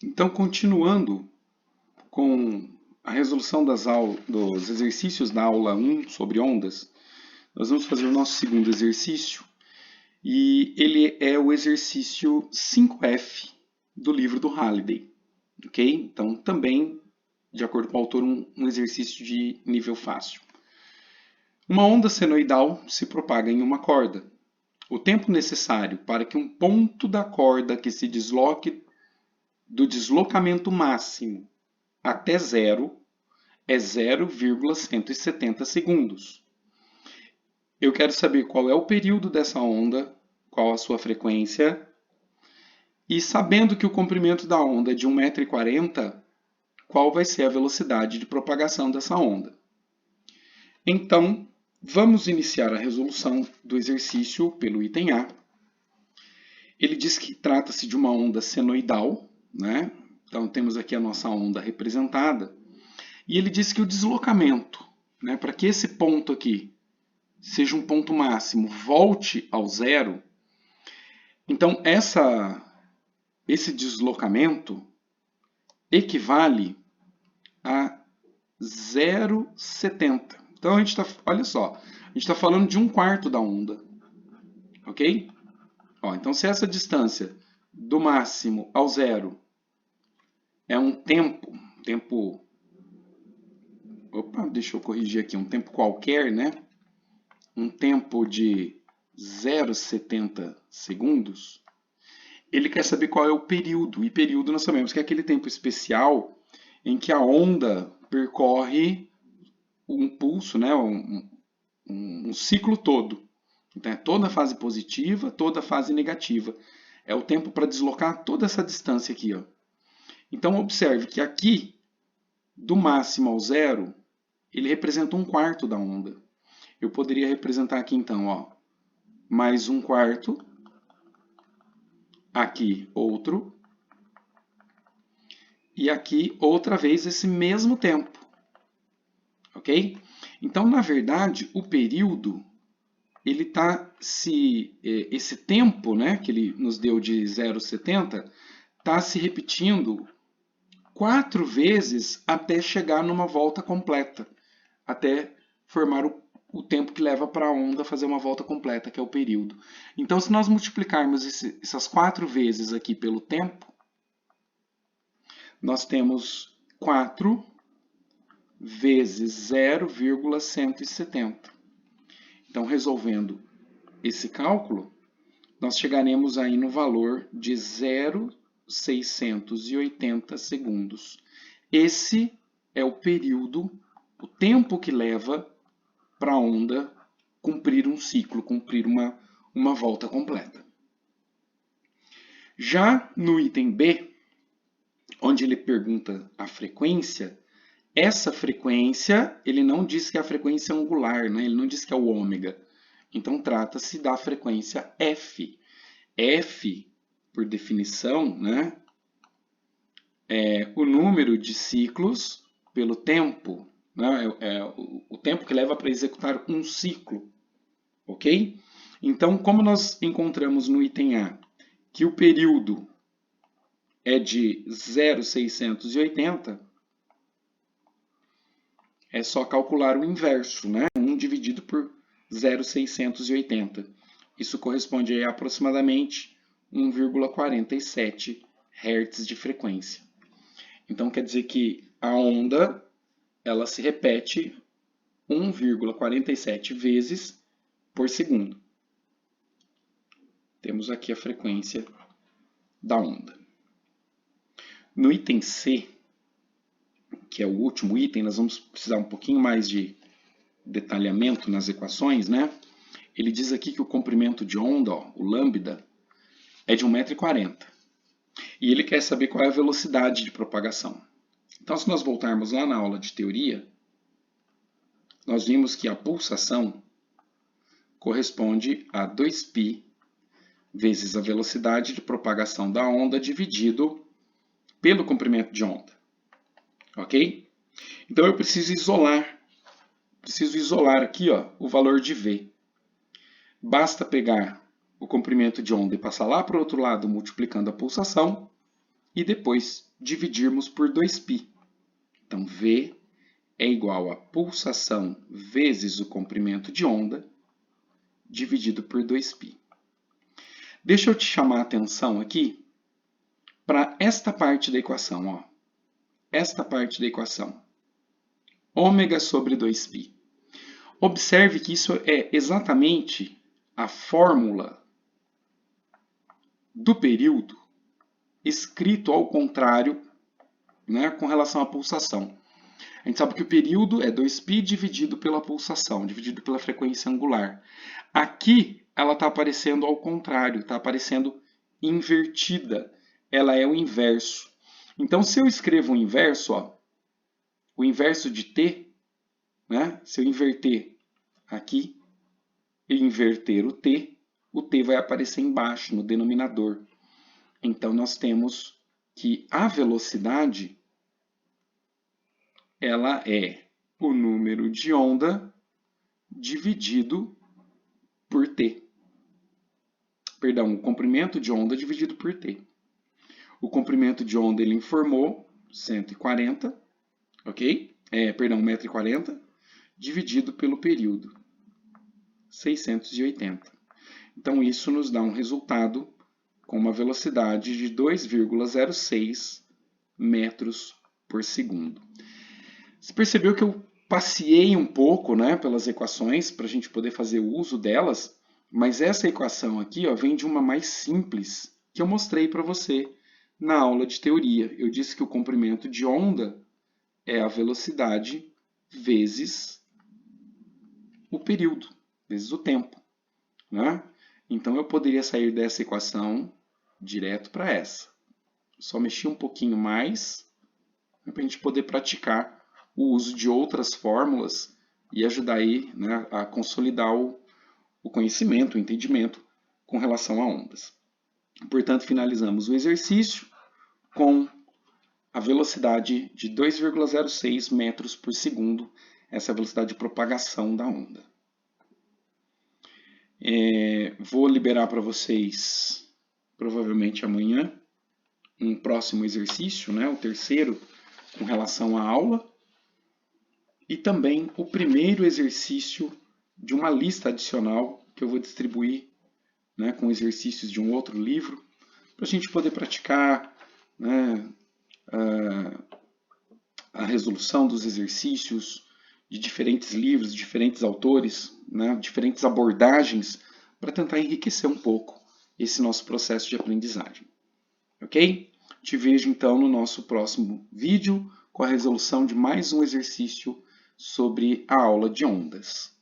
Então, continuando com a resolução dos exercícios da aula 1 sobre ondas, nós vamos fazer o nosso segundo exercício e ele é o exercício 5F do livro do Halliday, ok? Então, também, de acordo com o autor, um exercício de nível fácil. Uma onda senoidal se propaga em uma corda. O tempo necessário para que um ponto da corda que se desloque do deslocamento máximo até zero é 0,170 segundos. Eu quero saber qual é o período dessa onda, qual a sua frequência, e sabendo que o comprimento da onda é de 1,40 m, qual vai ser a velocidade de propagação dessa onda. Então, vamos iniciar a resolução do exercício pelo item A. Ele diz que trata-se de uma onda senoidal, né? Então temos aqui a nossa onda representada, e ele diz que o deslocamento, né, para que esse ponto aqui seja um ponto máximo, volte ao zero, então esse deslocamento equivale a 0,70. Então a gente está, olha só, a gente está falando de 1/4 da onda, ok? Ó, então se essa distância do máximo ao zero é um tempo, deixa eu corrigir aqui, um tempo qualquer, né? Um tempo de 0,70 segundos, ele quer saber qual é o período. E período nós sabemos que é aquele tempo especial em que a onda percorre um pulso, né? um ciclo todo. Então, é toda a fase positiva, toda a fase negativa. É o tempo para deslocar toda essa distância aqui. Ó. Então, observe que aqui, do máximo ao zero, ele representa 1/4 da onda. Eu poderia representar aqui, então, ó, mais 1/4, aqui outro, e aqui outra vez esse mesmo tempo. Ok? Então, na verdade, o período, ele tá esse tempo, né, que ele nos deu de 0,70, está se repetindo 4 vezes até chegar numa volta completa, até formar o tempo que leva para a onda fazer uma volta completa, que é o período. Então, se nós multiplicarmos essas 4 vezes aqui pelo tempo, nós temos 4 vezes 0,170. Então, resolvendo esse cálculo, nós chegaremos aí no valor de 0,680 segundos. Esse é o período, o tempo que leva para a onda cumprir um ciclo, cumprir uma volta completa. Já no item B, onde ele pergunta a frequência, essa frequência, ele não diz que é a frequência angular, né? Ele não diz que é o ômega. Então, trata-se da frequência F. F, por definição, né, é o número de ciclos pelo tempo, né, é o tempo que leva para executar um ciclo, ok? Então, como nós encontramos no item A que o período é de 0,680, é só calcular o inverso, né? 1 dividido por 0,680. Isso corresponde a aproximadamente 1,47 Hz de frequência. Então, quer dizer que a onda ela se repete 1,47 vezes por segundo. Temos aqui a frequência da onda. No item C, que é o último item, nós vamos precisar um pouquinho mais de detalhamento nas equações, né? Ele diz aqui que o comprimento de onda, ó, o lambda, é de 1,40 m. E ele quer saber qual é a velocidade de propagação. Então, se nós voltarmos lá na aula de teoria, nós vimos que a pulsação corresponde a 2π vezes a velocidade de propagação da onda dividido pelo comprimento de onda. Ok? Então, eu preciso isolar aqui, ó, o valor de V. Basta pegar o comprimento de onda e passar lá para o outro lado multiplicando a pulsação e depois dividirmos por 2π. Então, V é igual a pulsação vezes o comprimento de onda dividido por 2π. Deixa eu te chamar a atenção aqui para esta parte da equação. Ó. Esta parte da equação. Ômega sobre 2π. Observe que isso é exatamente a fórmula do período escrito ao contrário, né, com relação à pulsação. A gente sabe que o período é 2π dividido pela pulsação, dividido pela frequência angular. Aqui ela está aparecendo ao contrário, está aparecendo invertida. Ela é o inverso. Então, se eu escrevo o inverso, ó, o inverso de t, né, se eu inverter aqui e inverter o t vai aparecer embaixo, no denominador. Então, nós temos que a velocidade ela é o número de onda dividido por t. Perdão, o comprimento de onda dividido por t. O comprimento de onda ele informou 140, ok? 1,40m, dividido pelo período, 680. Então, isso nos dá um resultado com uma velocidade de 2,06 metros por segundo. Você percebeu que eu passeei um pouco, né, pelas equações para a gente poder fazer o uso delas, mas essa equação aqui ó, vem de uma mais simples que eu mostrei para você na aula de teoria. Eu disse que o comprimento de onda é a velocidade vezes o período, vezes o tempo. Né? Então eu poderia sair dessa equação direto para essa. Só mexer um pouquinho mais para a gente poder praticar o uso de outras fórmulas e ajudar aí, né, a consolidar o conhecimento, o entendimento com relação a ondas. Portanto, finalizamos o exercício com a velocidade de 2,06 metros por segundo, essa é a velocidade de propagação da onda. Vou liberar para vocês, provavelmente amanhã, um próximo exercício, né, o terceiro, com relação à aula, e também o primeiro exercício de uma lista adicional que eu vou distribuir, né, com exercícios de um outro livro, para a gente poder praticar, né, a resolução dos exercícios de diferentes livros, diferentes autores, né, diferentes abordagens, para tentar enriquecer um pouco esse nosso processo de aprendizagem. Ok? Te vejo então no nosso próximo vídeo com a resolução de mais um exercício sobre a aula de ondas.